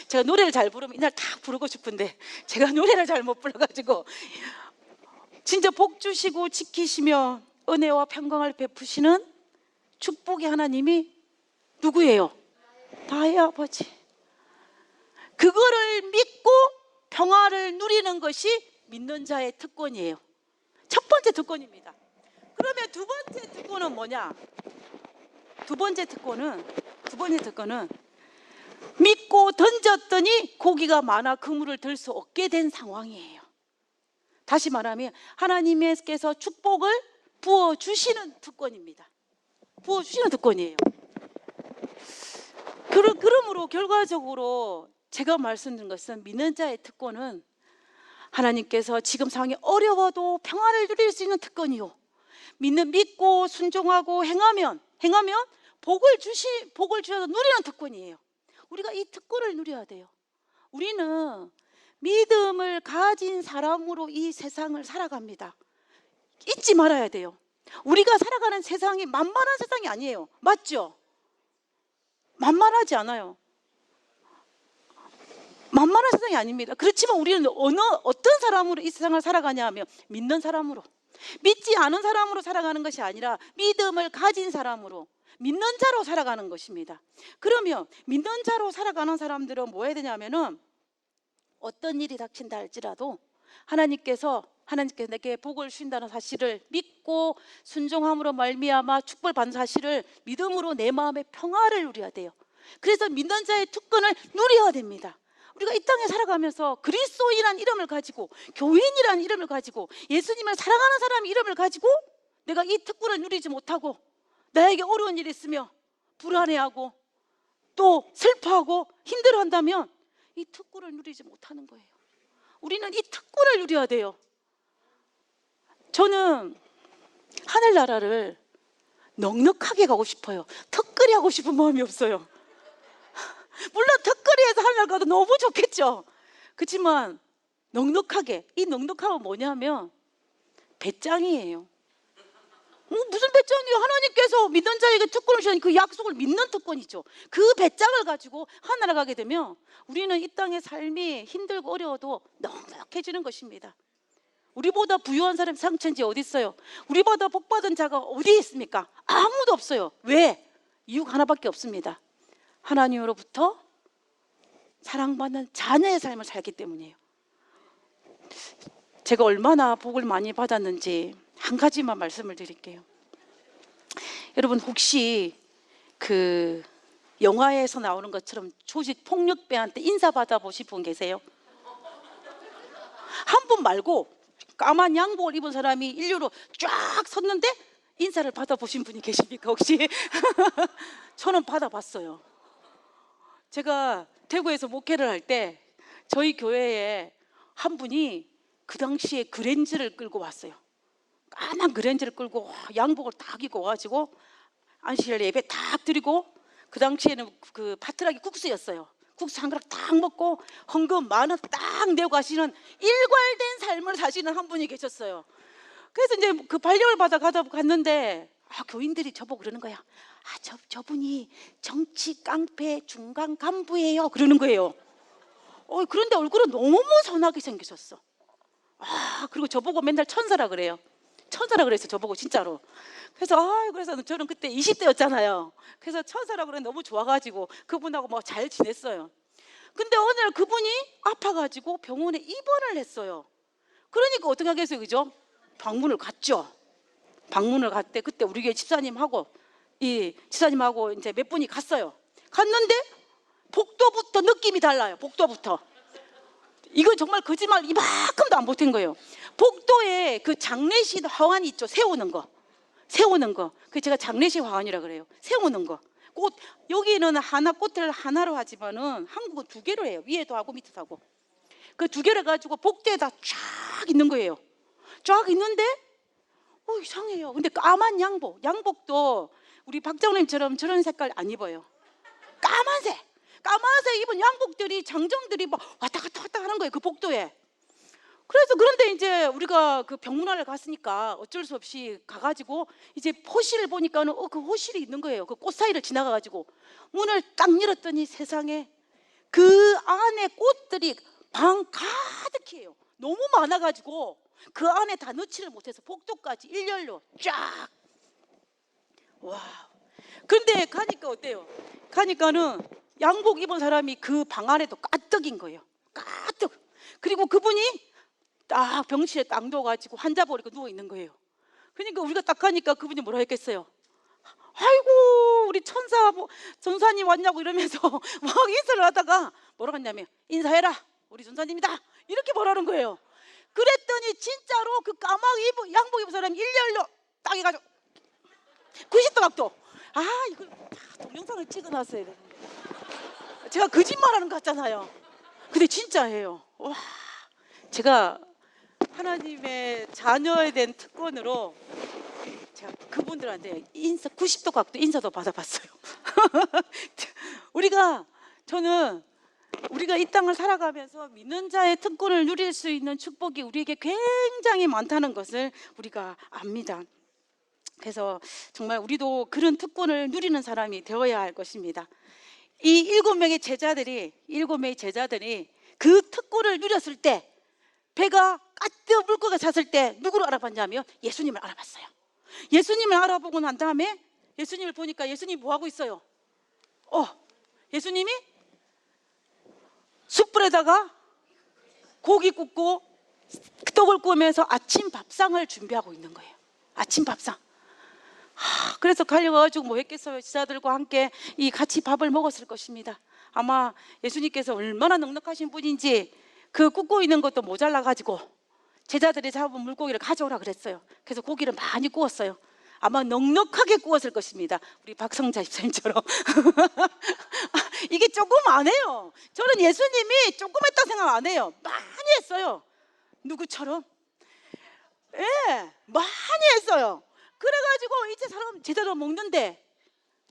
제가 노래를 잘 부르면 이날 다 부르고 싶은데 제가 노래를 잘 못 불러가지고 진짜 복 주시고 지키시며 은혜와 평강을 베푸시는 축복의 하나님이 누구예요? 나의 아버지. 그거를 믿고 평화를 누리는 것이 믿는 자의 특권이에요. 첫 번째 특권입니다. 그러면 두 번째 특권은 뭐냐? 두 번째 특권은 믿고 던졌더니 고기가 많아 그물을 들 수 없게 된 상황이에요. 다시 말하면 하나님께서 축복을 부어주시는 특권입니다. 부어주시는 특권이에요. 그러므로 결과적으로 제가 말씀드린 것은 믿는 자의 특권은 하나님께서 지금 상황이 어려워도 평안을 누릴 수 있는 특권이요, 믿고 순종하고 행하면 복을 주셔서 누리는 특권이에요. 우리가 이 특권을 누려야 돼요. 우리는 믿음을 가진 사람으로 이 세상을 살아갑니다. 잊지 말아야 돼요. 우리가 살아가는 세상이 만만한 세상이 아니에요. 맞죠? 만만하지 않아요. 만만한 세상이 아닙니다. 그렇지만 우리는 어떤 사람으로 이 세상을 살아가냐 하면 믿는 사람으로, 믿지 않은 사람으로 살아가는 것이 아니라 믿음을 가진 사람으로, 믿는 자로 살아가는 것입니다. 그러면 믿는 자로 살아가는 사람들은 뭐 해야 되냐면은 어떤 일이 닥친다 할지라도 하나님께서 내게 복을 주신다는 사실을 믿고 순종함으로 말미암아 축복을 받는 사실을 믿음으로 내 마음의 평화를 누려야 돼요. 그래서 믿는 자의 특권을 누려야 됩니다. 우리가 이 땅에 살아가면서 그리스도인이라는 이름을 가지고, 교인이라는 이름을 가지고, 예수님을 사랑하는 사람의 이름을 가지고 내가 이 특권을 누리지 못하고 나에게 어려운 일이 있으며 불안해하고 또 슬퍼하고 힘들어한다면 이 특권을 누리지 못하는 거예요. 우리는 이 특권을 누려야 돼요. 저는 하늘나라를 넉넉하게 가고 싶어요. 턱걸이 하고 싶은 마음이 없어요. 물론 턱걸이에서 하늘 가도 너무 좋겠죠. 그렇지만 넉넉하게, 이 넉넉함은 뭐냐면 배짱이에요. 무슨 배짱이에요? 하나님께서 믿는 자에게 특권을 주신 그 약속을 믿는 특권이죠. 그 배짱을 가지고 하늘에 가게 되면 우리는 이 땅의 삶이 힘들고 어려워도 넉넉해지는 것입니다. 우리보다 부유한 사람이 상천지 어디 있어요? 우리보다 복받은 자가 어디 있습니까? 아무도 없어요. 왜? 이유가 하나밖에 없습니다. 하나님으로부터 사랑받는 자녀의 삶을 살기 때문이에요. 제가 얼마나 복을 많이 받았는지 한 가지만 말씀을 드릴게요. 여러분, 혹시 그 영화에서 나오는 것처럼 조직 폭력배한테 인사받아 보신 분 계세요? 한 분 말고 까만 양복을 입은 사람이 일류로 쫙 섰는데 인사를 받아보신 분이 계십니까 혹시? 저는 받아봤어요. 제가 대구에서 목회를 할 때 저희 교회에 한 분이 그 당시에 그랜저를 끌고 왔어요. 까만 그랜저를 끌고 양복을 딱 입고 와가지고 안식일 예배 딱 드리고, 그 당시에는 그 파트락이 국수였어요. 국수 한 그릇 딱 먹고 헌금 10,000원 딱 내고 가시는 일괄된 삶을 사시는 한 분이 계셨어요. 그래서 이제 그 발령을 받아 갔는데 교인들이 저보고 그러는 거야. 저분이 정치 깡패 중간 간부예요 그러는 거예요. 그런데 얼굴은 너무 선하게 생기셨어. 그리고 저보고 맨날 천사라 그래요. 천사라 그랬어 저보고 진짜로. 그래서 저는 그때 20대였잖아요. 그래서 천사라 그래 너무 좋아가지고 그분하고 뭐 잘 지냈어요. 근데 어느 날 그분이 아파가지고 병원에 입원을 했어요. 그러니까 어떻게 하겠어요, 그죠? 방문을 갔죠. 방문을 갔대. 그때 우리 교회 집사님하고 이제 몇 분이 갔어요. 갔는데 복도부터 느낌이 달라요. 복도부터. 이거 정말 거짓말 이만큼도 안 보탠 거예요. 복도에 그 장례식 화환이 있죠. 세우는 거. 그 제가 장례식 화환이라 그래요. 세우는 거. 꽃, 여기는 꽃을 하나로 하지만은 한국은 2개로 해요. 위에도 하고 밑에도 하고. 그 2개를 가지고 복도에다 쫙 있는 거예요. 쫙 있는데 이상해요. 근데 까만 양복도 우리 박장님처럼 저런 색깔 안 입어요. 까만색 입은 양복들이 장정들이 막 왔다 갔다 하는 거예요, 그 복도에. 그런데 이제 우리가 그 병문안을 갔으니까 어쩔 수 없이 가가지고 이제 호실을 보니까는 그 호실이 있는 거예요. 그 꽃 사이를 지나가가지고 문을 딱 열었더니 세상에 그 안에 꽃들이 방 가득해요. 너무 많아가지고 그 안에 다 넣지를 못해서 복도까지 일렬로 쫙. 와. 근데 가니까 어때요? 가니까는 양복 입은 사람이 그 방 안에도 가득인 거예요. 가득. 그리고 그분이 딱 병실에 딱 누워가지고 환자 버리고 누워 있는 거예요. 그러니까 우리가 딱 가니까 그분이 뭐라 했겠어요? 아이고 우리 전사님 왔냐고 이러면서 막 인사를 하다가 뭐라고 했냐면, 인사해라 우리 전사님이다 이렇게 뭐라는 거예요. 그랬더니 진짜로 그 양복 입은 사람이 일렬로 딱 해가지고 90도 각도. 이거 동영상을 찍어놨어야 되는데 제가 거짓말하는 것 같잖아요. 근데 진짜예요. 와, 제가 하나님의 자녀에 대한 특권으로 제가 그분들한테 90도 각도 인사도 받아봤어요. 우리가 이 땅을 살아가면서 믿는 자의 특권을 누릴 수 있는 축복이 우리에게 굉장히 많다는 것을 우리가 압니다. 그래서 정말 우리도 그런 특권을 누리는 사람이 되어야 할 것입니다. 이 7명의 제자들이 그 특권을 누렸을 때, 배가 까뜨 물고가 찼을 때 누구를 알아봤냐면 예수님을 알아봤어요. 예수님을 알아보고 난 다음에 예수님을 보니까 예수님이 뭐 하고 있어요? 예수님이 숯불에다가 고기 굽고 떡을 구우면서 아침 밥상을 준비하고 있는 거예요. 아침 밥상. 그래서 갈려가지고 뭐 했겠어요? 지사들과 함께 같이 밥을 먹었을 것입니다. 아마 예수님께서 얼마나 넉넉하신 분인지 그 굽고 있는 것도 모자라가지고 제자들이 잡은 물고기를 가져오라 그랬어요. 그래서 고기를 많이 구웠어요. 아마 넉넉하게 구웠을 것입니다. 우리 박성자 집사님처럼. 이게 조금 안 해요. 저는 예수님이 조금 했다 생각 안 해요. 많이 했어요. 누구처럼? 많이 했어요. 그래가지고 이제 제자들 먹는데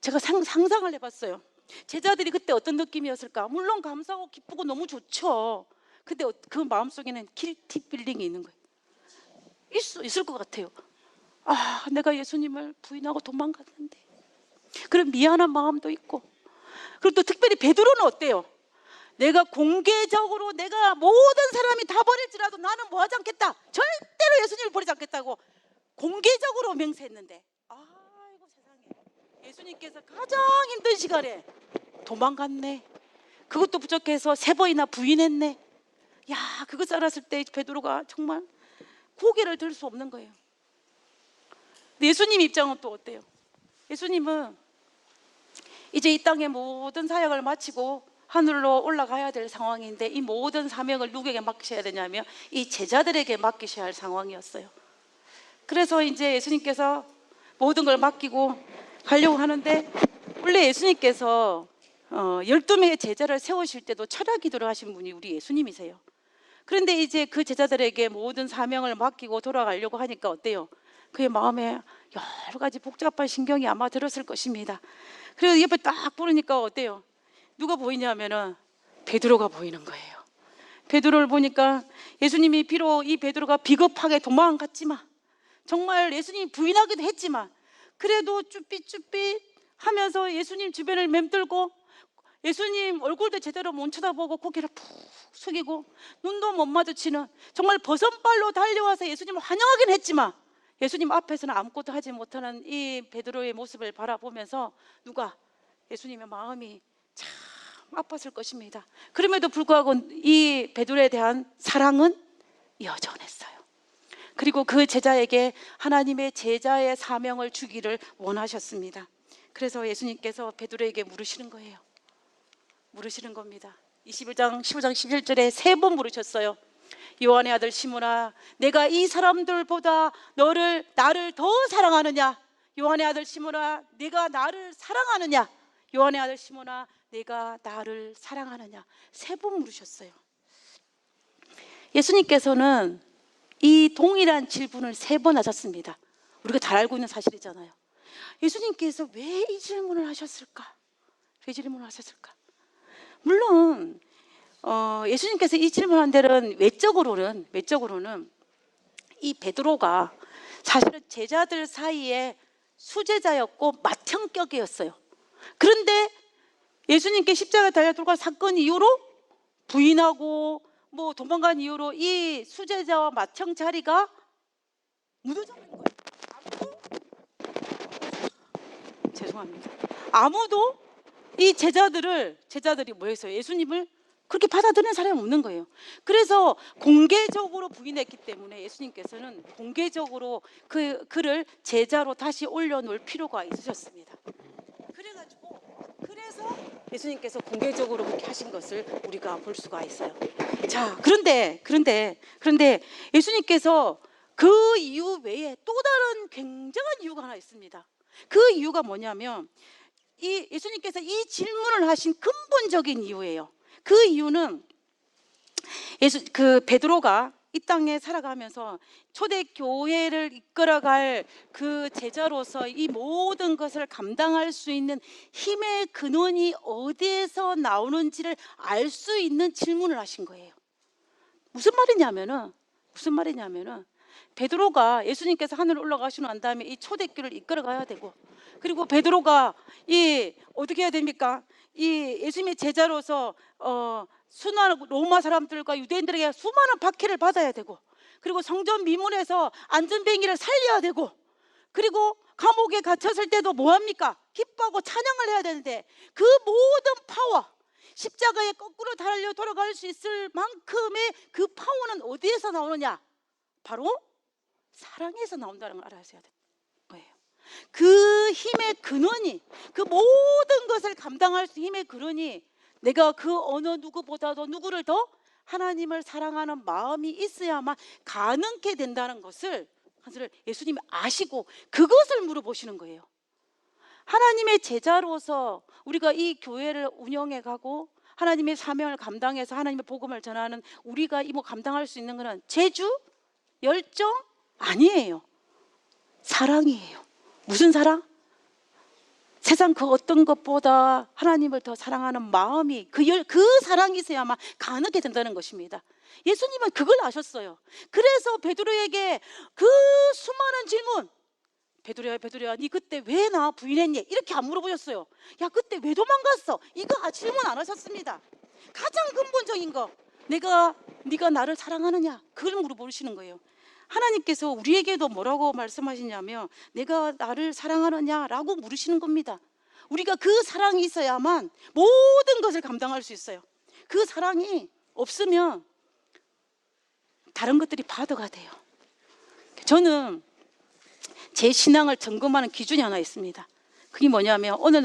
제가 상상을 해봤어요. 제자들이 그때 어떤 느낌이었을까? 물론 감사하고 기쁘고 너무 좋죠. 근데 그 마음속에는 길티 필링이 있는 거예요. 있을 것 같아요. 내가 예수님을 부인하고 도망갔는데. 그런 미안한 마음도 있고. 그리고 또 특별히 베드로는 어때요? 내가 공개적으로 내가 모든 사람이 다 버릴지라도 나는 뭐 하지 않겠다. 절대로 예수님을 버리지 않겠다고 공개적으로 맹세했는데, 아이고 세상에, 예수님께서 가장 힘든 시간에 도망갔네. 그것도 부족해서 3번이나 부인했네. 야, 그것 알았을 때 베드로가 정말 고개를 들 수 없는 거예요. 근데 예수님 입장은 또 어때요? 예수님은 이제 이 땅의 모든 사역을 마치고 하늘로 올라가야 될 상황인데, 이 모든 사명을 누구에게 맡기셔야 되냐면 이 제자들에게 맡기셔야 할 상황이었어요. 그래서 이제 예수님께서 모든 걸 맡기고 가려고 하는데, 원래 예수님께서 12명의 제자를 세우실 때도 철야 기도를 하신 분이 우리 예수님이세요. 그런데 이제 그 제자들에게 모든 사명을 맡기고 돌아가려고 하니까 어때요? 그의 마음에 여러 가지 복잡한 신경이 아마 들었을 것입니다. 그래서 옆에 딱 보니까 어때요? 누가 보이냐면은 베드로가 보이는 거예요. 베드로를 보니까 예수님이 비록 이 베드로가 비겁하게 도망갔지만, 정말 예수님이 부인하기도 했지만, 그래도 쭈삣쭈삣 하면서 예수님 주변을 맴돌고 예수님 얼굴도 제대로 못 쳐다보고 고개를 푹 숙이고 눈도 못 마주치는, 정말 버선발로 달려와서 예수님을 환영하긴 했지만 예수님 앞에서는 아무것도 하지 못하는 이 베드로의 모습을 바라보면서 누가? 예수님의 마음이 참 아팠을 것입니다. 그럼에도 불구하고 이 베드로에 대한 사랑은 여전했어요. 그리고 그 제자에게 하나님의 제자의 사명을 주기를 원하셨습니다. 그래서 예수님께서 베드로에게 물으시는 거예요. 물으시는 겁니다. 21장 15장 11절에 3번 물으셨어요. 요한의 아들 시몬아, 내가 이 사람들보다 나를 더 사랑하느냐? 요한의 아들 시몬아, 내가 나를 사랑하느냐? 요한의 아들 시몬아, 내가 나를 사랑하느냐? 3번 물으셨어요. 예수님께서는 이 동일한 질문을 3번 하셨습니다. 우리가 잘 알고 있는 사실이잖아요. 예수님께서 왜 이 질문을 하셨을까? 왜 질문을 하셨을까? 물론 예수님께서 이 질문한 데는 외적으로는 이 베드로가 사실은 제자들 사이에 수제자였고 맏형격이었어요. 그런데 예수님께 십자가에 달려 돌아간 사건 이후로 부인하고 뭐 도망간 이후로 이 수제자와 맏형 자리가 무너져 버린 거예요. 죄송합니다. 아무도 이 제자들이 뭐였어요? 예수님을 그렇게 받아들이는 사람이 없는 거예요. 그래서 공개적으로 부인했기 때문에 예수님께서는 공개적으로 그를 제자로 다시 올려놓을 필요가 있으셨습니다. 그래서 예수님께서 공개적으로 그렇게 하신 것을 우리가 볼 수가 있어요. 자, 그런데 예수님께서 그 이유 외에 또 다른 굉장한 이유가 하나 있습니다. 그 이유가 뭐냐면 예수님께서 이 질문을 하신 근본적인 이유예요. 그 이유는 베드로가 이 땅에 살아가면서 초대교회를 이끌어갈 그 제자로서 이 모든 것을 감당할 수 있는 힘의 근원이 어디에서 나오는지를 알 수 있는 질문을 하신 거예요. 무슨 말이냐면은 베드로가 예수님께서 하늘로 올라가시고 난 다음에 이 초대교회를 이끌어가야 되고, 그리고 베드로가 어떻게 해야 됩니까? 이 예수님의 제자로서 수많은 로마 사람들과 유대인들에게 수많은 박해를 받아야 되고, 그리고 성전 미문에서 안전뱅이를 살려야 되고, 그리고 감옥에 갇혔을 때도 뭐합니까? 기뻐하고 찬양을 해야 되는데, 그 모든 파워, 십자가에 거꾸로 달려 돌아갈 수 있을 만큼의 그 파워는 어디에서 나오느냐? 바로 사랑에서 나온다는 걸 알아야 될 거예요. 그 힘의 근원이, 그 모든 것을 감당할 수 힘의 근원이, 내가 그 어느 누구보다도 누구를 더 하나님을 사랑하는 마음이 있어야만 가능케 된다는 것을 예수님이 아시고 그것을 물어보시는 거예요. 하나님의 제자로서 우리가 이 교회를 운영해 가고 하나님의 사명을 감당해서 하나님의 복음을 전하는 우리가 감당할 수 있는 것은 재주, 열정 아니에요. 사랑이에요. 무슨 사랑? 세상 그 어떤 것보다 하나님을 더 사랑하는 마음이 그 사랑이 있어야만 가능하게 된다는 것입니다. 예수님은 그걸 아셨어요. 그래서 베드로에게 그 수많은 질문, 베드로야 네 그때 왜 나 부인했니? 이렇게 안 물어보셨어요. 야, 그때 왜 도망갔어? 이거 질문 안 하셨습니다. 가장 근본적인 거, 네가 나를 사랑하느냐? 그걸 물어보시는 거예요. 하나님께서 우리에게도 뭐라고 말씀하시냐면 내가 나를 사랑하느냐라고 물으시는 겁니다. 우리가 그 사랑이 있어야만 모든 것을 감당할 수 있어요. 그 사랑이 없으면 다른 것들이 바드가 돼요. 저는 제 신앙을 점검하는 기준이 하나 있습니다. 그게 뭐냐면 어느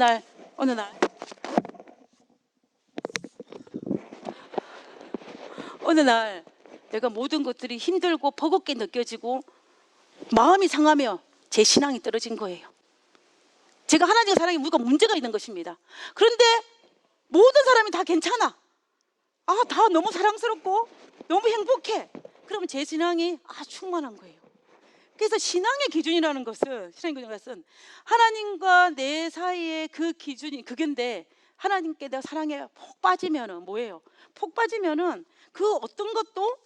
날 내가 모든 것들이 힘들고 버겁게 느껴지고 마음이 상하며 제 신앙이 떨어진 거예요. 제가 하나님의 사랑에 뭔가 문제가 있는 것입니다. 그런데 모든 사람이 다 괜찮아. 다 너무 사랑스럽고 너무 행복해. 그러면 제 신앙이 충만한 거예요. 그래서 신앙의 기준이라는 것은 하나님과 내 사이의 그 기준이 그건데, 하나님께 내가 사랑에 폭 빠지면은 뭐예요? 폭 빠지면은 그 어떤 것도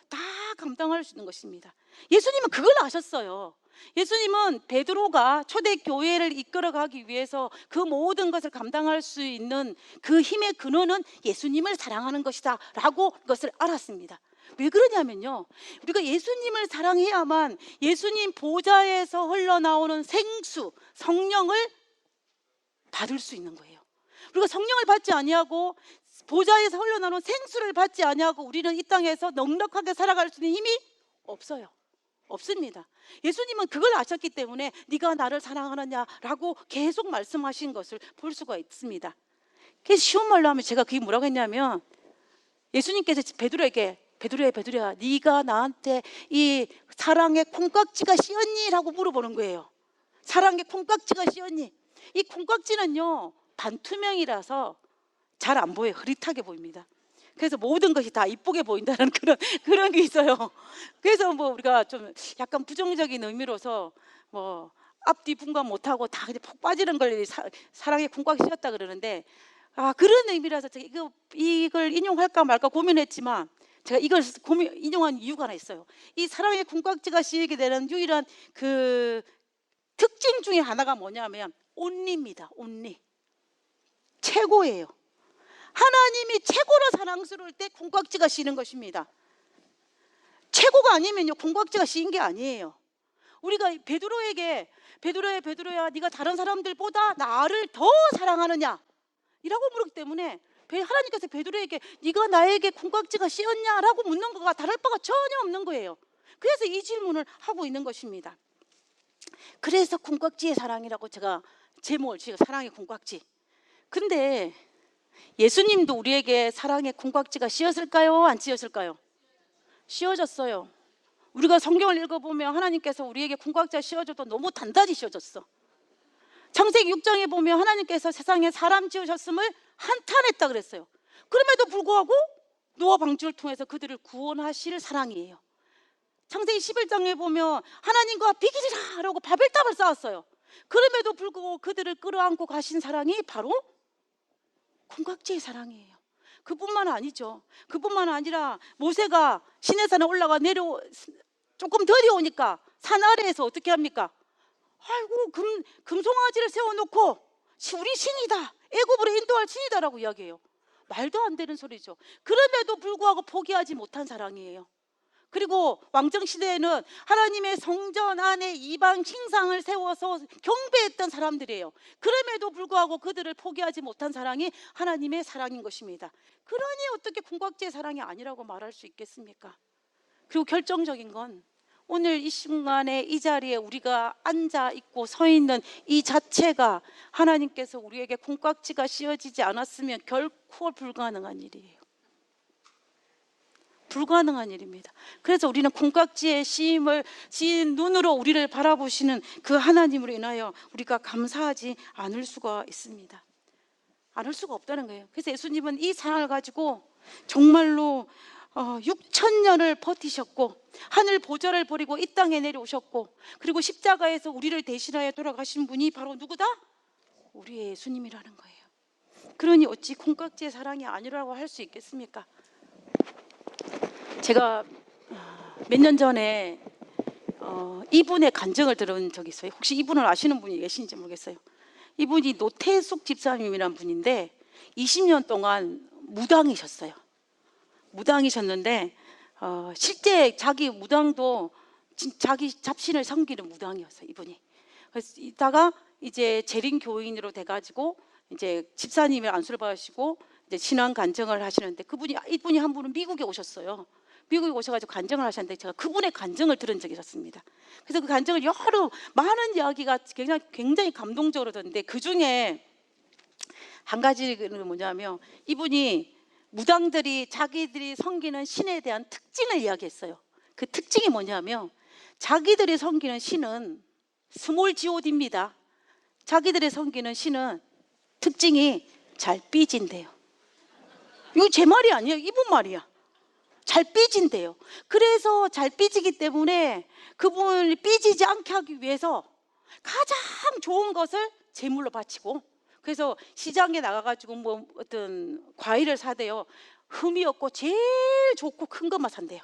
다 감당할 수 있는 것입니다. 예수님은 그걸 아셨어요. 예수님은 베드로가 초대교회를 이끌어가기 위해서 그 모든 것을 감당할 수 있는 그 힘의 근원은 예수님을 사랑하는 것이다 라고 그것을 알았습니다. 왜 그러냐면요, 우리가 예수님을 사랑해야만 예수님 보좌에서 흘러나오는 생수 성령을 받을 수 있는 거예요. 우리가 성령을 받지 아니하고 보좌에서 흘러나오는 생수를 받지 아니하고 우리는 이 땅에서 넉넉하게 살아갈 수 있는 힘이 없습니다. 예수님은 그걸 아셨기 때문에 네가 나를 사랑하느냐라고 계속 말씀하신 것을 볼 수가 있습니다. 그래서 쉬운 말로 하면 제가 그게 뭐라고 했냐면, 예수님께서 베드로야 네가 나한테 이 사랑의 콩깍지가 씌었니? 라고 물어보는 거예요. 사랑의 콩깍지가 씌었니? 이 콩깍지는요 반투명이라서 잘 안 보여요. 흐릿하게 보입니다. 그래서 모든 것이 다 이쁘게 보인다는 그런 게 있어요. 그래서 우리가 좀 약간 부정적인 의미로서 앞뒤 분간 못하고 다 그냥 폭 빠지는 걸 사랑의 콩깍지 씌었다 그러는데, 그런 의미라서 제가 이걸 인용할까 말까 고민했지만, 제가 이걸 인용한 이유가 하나 있어요. 이 사랑의 콩깍지가 씌이게 되는 유일한 그 특징 중에 하나가 뭐냐면 온리입니다. 온리. 최고예요. 하나님이 최고로 사랑스러울 때 콩깍지가 씌는 것입니다. 최고가 아니면요 콩깍지가 씌인 게 아니에요. 우리가 베드로야 네가 다른 사람들보다 나를 더 사랑하느냐 이라고 물었기 때문에 하나님께서 베드로에게 네가 나에게 콩깍지가 씌었냐라고 묻는 거가 다를 바가 전혀 없는 거예요. 그래서 이 질문을 하고 있는 것입니다. 그래서 콩깍지의 사랑이라고 제가 제목을 지은 사랑의 콩깍지. 근데 예수님도 우리에게 사랑의 콩깍지가 씌었을까요? 안 씌었을까요? 씌워졌어요. 우리가 성경을 읽어보면 하나님께서 우리에게 콩깍지가 씌워져도 너무 단단히 씌워졌어. 창세기 6장에 보면 하나님께서 세상에 사람 지으셨음을 한탄했다 그랬어요. 그럼에도 불구하고 노아 방주를 통해서 그들을 구원하실 사랑이에요. 창세기 11장에 보면 하나님과 비기리라 라고 바벨탑을 쌓았어요. 그럼에도 불구하고 그들을 끌어안고 가신 사랑이 바로 콩깍지의 사랑이에요. 그뿐만 아니죠. 그뿐만 아니라 모세가 시내산에 올라가 조금 덜이 오니까 산 아래에서 어떻게 합니까? 아이고 금송아지를 세워놓고 우리 신이다, 애굽으로 인도할 신이다라고 이야기해요. 말도 안 되는 소리죠. 그럼에도 불구하고 포기하지 못한 사랑이에요. 그리고 왕정시대에는 하나님의 성전 안에 이방 신상을 세워서 경배했던 사람들이에요. 그럼에도 불구하고 그들을 포기하지 못한 사랑이 하나님의 사랑인 것입니다. 그러니 어떻게 콩깍지의 사랑이 아니라고 말할 수 있겠습니까? 그리고 결정적인 건 오늘 이 순간에 이 자리에 우리가 앉아 있고 서 있는 이 자체가 하나님께서 우리에게 콩깍지가 씌워지지 않았으면 결코 불가능한 일이에요. 불가능한 일입니다. 그래서 우리는 콩깍지의 씌인 눈으로 우리를 바라보시는 그 하나님으로 인하여 우리가 감사하지 않을 수가 있습니다. 않을 수가 없다는 거예요. 그래서 예수님은 이 사랑을 가지고 정말로 6,000년을 버티셨고 하늘 보좌를 버리고 이 땅에 내려오셨고, 그리고 십자가에서 우리를 대신하여 돌아가신 분이 바로 누구다? 우리의 예수님이라는 거예요. 그러니 어찌 콩깍지의 사랑이 아니라고 할 수 있겠습니까? 제가 몇 년 전에 이분의 간증을 들은 적이 있어요. 혹시 이분을 아시는 분이 계신지 모르겠어요. 이분이 노태숙 집사님이라는 분인데 20년 동안 무당이셨어요. 무당이셨는데 실제 자기 무당도 자기 잡신을 섬기는 무당이었어요. 이분이. 그래서 이따가 이제 재림 교인으로 돼가지고 이제 집사님의 안수를 받으시고 이제 신앙 간증을 하시는데 이분이 한 분은 미국에 오셨어요. 미국에 오셔가지고 간증을 하셨는데 제가 그분의 간증을 들은 적이 있었습니다. 그래서 그 간증을 많은 이야기가 굉장히 감동적으로 듣는데 그 중에 한 가지는 뭐냐면 이분이 무당들이 자기들이 섬기는 신에 대한 특징을 이야기했어요. 그 특징이 뭐냐면 자기들이 섬기는 신은 스몰 god입니다. 자기들이 섬기는 신은 특징이 잘 삐진대요. 이거 제 말이 아니에요. 이분 말이야. 잘 삐진대요. 그래서 잘 삐지기 때문에 그분이 삐지지 않게 하기 위해서 가장 좋은 것을 제물로 바치고, 그래서 시장에 나가가지고 뭐 어떤 과일을 사대요. 흠이 없고 제일 좋고 큰 것만 산대요.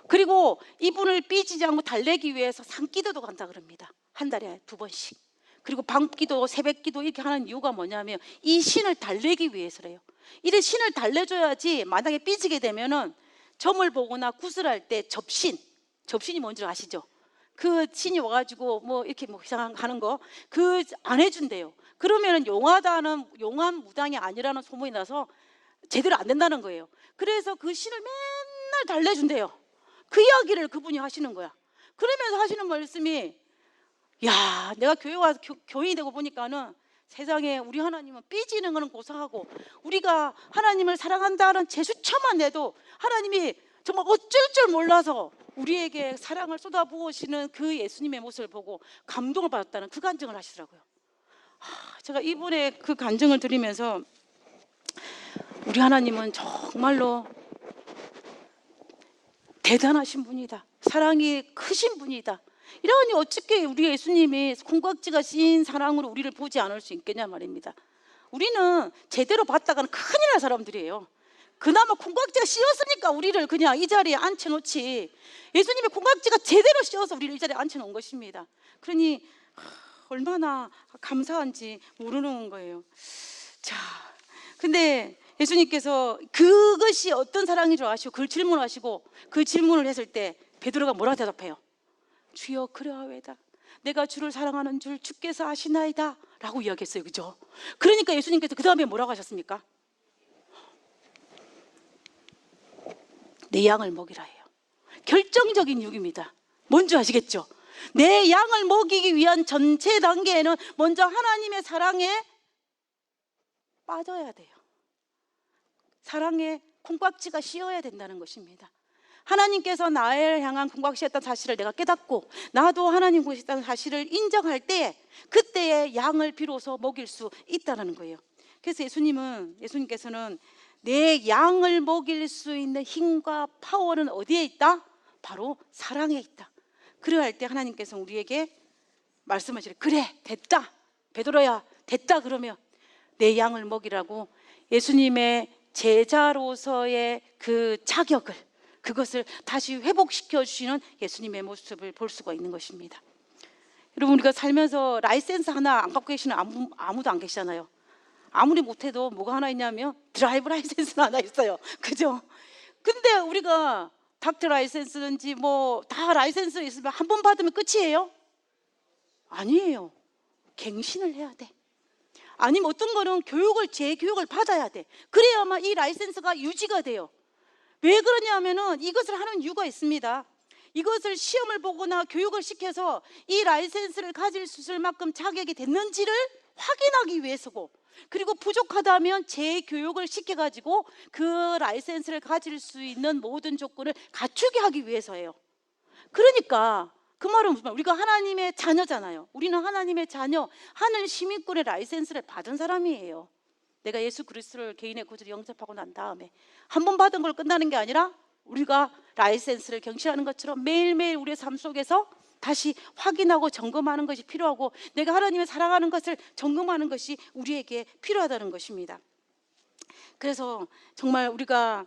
그리고 이분을 삐지지 않고 달래기 위해서 산기도도 간다 그럽니다. 한 달에 2번씩. 그리고 밤기도, 새벽기도 이렇게 하는 이유가 뭐냐면 이 신을 달래기 위해서래요. 이래 신을 달래줘야지 만약에 삐지게 되면은 점을 보거나 구슬할 때 접신이 뭔지 아시죠? 그 신이 와가지고 뭐 이렇게 뭐 이상한 하는 거 그 안 해준대요. 그러면은 용한 무당이 아니라는 소문이 나서 제대로 안 된다는 거예요. 그래서 그 신을 맨날 달래준대요. 그 이야기를 그분이 하시는 거야. 그러면서 하시는 말씀이, 야, 내가 교회 와서 교인이 되고 보니까는 세상에 우리 하나님은 삐지는 거는 고사하고 우리가 하나님을 사랑한다는 제수처만 내도 하나님이 정말 어쩔 줄 몰라서 우리에게 사랑을 쏟아부으시는 그 예수님의 모습을 보고 감동을 받았다는 그 간증을 하시더라고요. 제가 이분의 그 간증을 들으면서 우리 하나님은 정말로 대단하신 분이다. 사랑이 크신 분이다. 이러니 어떻게 우리 예수님이 콩깍지가 씌인 사랑으로 우리를 보지 않을 수 있겠냐 말입니다. 우리는 제대로 봤다가는 큰일 날 사람들이에요. 그나마 콩깍지가 씌었으니까 우리를 그냥 이 자리에 앉혀놓지, 예수님의 콩깍지가 제대로 씌어서 우리를 이 자리에 앉혀놓은 것입니다. 그러니 얼마나 감사한지 모르는 거예요. 자, 근데 예수님께서 그것이 어떤 사랑인 줄 아시고 그걸 질문하시고 그 질문을 했을 때 베드로가 뭐라 대답해요? 주여 그러하외다. 내가 주를 사랑하는 줄 주께서 아시나이다 라고 이야기했어요. 그죠? 그러니까 예수님께서 그 다음에 뭐라고 하셨습니까? 내 양을 먹이라 해요. 결정적인 이유입니다. 뭔지 아시겠죠? 내 양을 먹이기 위한 전체 단계에는 먼저 하나님의 사랑에 빠져야 돼요. 사랑에 콩깍지가 씌어야 된다는 것입니다. 하나님께서 나를 향한 콩깍지였던 사실을 내가 깨닫고 나도 하나님 콩깍지였다는 사실을 인정할 때 그때의 양을 비로소 먹일 수 있다는 거예요. 그래서 예수님께서는 내 양을 먹일 수 있는 힘과 파워는 어디에 있다? 바로 사랑에 있다. 그래할 때 하나님께서 우리에게 말씀하시래. 그래, 됐다. 베드로야, 됐다. 그러면 내 양을 먹이라고 예수님의 제자로서의 그 자격을, 그것을 다시 회복시켜 주시는 예수님의 모습을 볼 수가 있는 것입니다. 여러분, 우리가 살면서 라이센스 하나 안 갖고 계시는 아무도 안 계시잖아요. 아무리 못해도 뭐가 하나 있냐면 드라이브 라이센스는 하나 있어요. 그죠? 근데 우리가 닥터 라이센스든지 뭐 다 라이센스 있으면 한 번 받으면 끝이에요? 아니에요. 갱신을 해야 돼. 아니면 어떤 거는 재교육을 받아야 돼. 그래야만 이 라이센스가 유지가 돼요. 왜 그러냐면은 이것을 하는 이유가 있습니다. 이것을 시험을 보거나 교육을 시켜서 이 라이센스를 가질 수 있을 만큼 자격이 됐는지를 확인하기 위해서고, 그리고 부족하다면 재교육을 시켜가지고 그 라이센스를 가질 수 있는 모든 조건을 갖추게 하기 위해서예요. 그러니까 그 말은 무슨 말? 우리가 하나님의 자녀잖아요. 우리는 하나님의 자녀, 하늘 시민권의 라이센스를 받은 사람이에요. 내가 예수 그리스도를 개인의 구주로 영접하고 난 다음에 한 번 받은 걸 끝나는 게 아니라 우리가 라이센스를 경신하는 것처럼 매일매일 우리의 삶 속에서 다시 확인하고 점검하는 것이 필요하고, 내가 하나님을 사랑하는 것을 점검하는 것이 우리에게 필요하다는 것입니다. 그래서 정말 우리가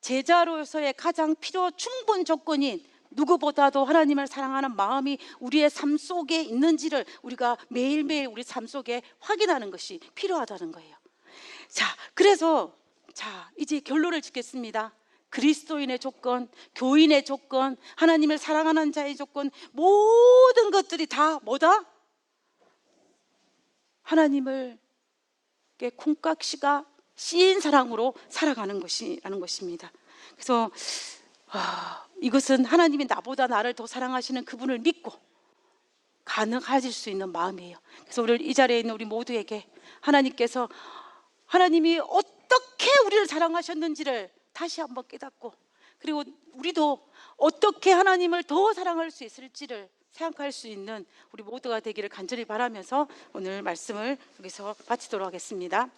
제자로서의 가장 충분 조건인 누구보다도 하나님을 사랑하는 마음이 우리의 삶 속에 있는지를 우리가 매일매일 우리 삶 속에 확인하는 것이 필요하다는 거예요. 자, 그래서 이제 결론을 짓겠습니다. 그리스도인의 조건, 교인의 조건, 하나님을 사랑하는 자의 조건, 모든 것들이 다 뭐다? 하나님을 콩깍지가 씌인 사랑으로 살아가는 것이라는 것입니다. 그래서 이것은 하나님이 나보다 나를 더 사랑하시는 그분을 믿고 가능해질 수 있는 마음이에요. 그래서 오늘 이 자리에 있는 우리 모두에게 하나님께서 하나님이 어떻게 우리를 사랑하셨는지를 다시 한번 깨닫고, 그리고 우리도 어떻게 하나님을 더 사랑할 수 있을지를 생각할 수 있는 우리 모두가 되기를 간절히 바라면서 오늘 말씀을 여기서 마치도록 하겠습니다.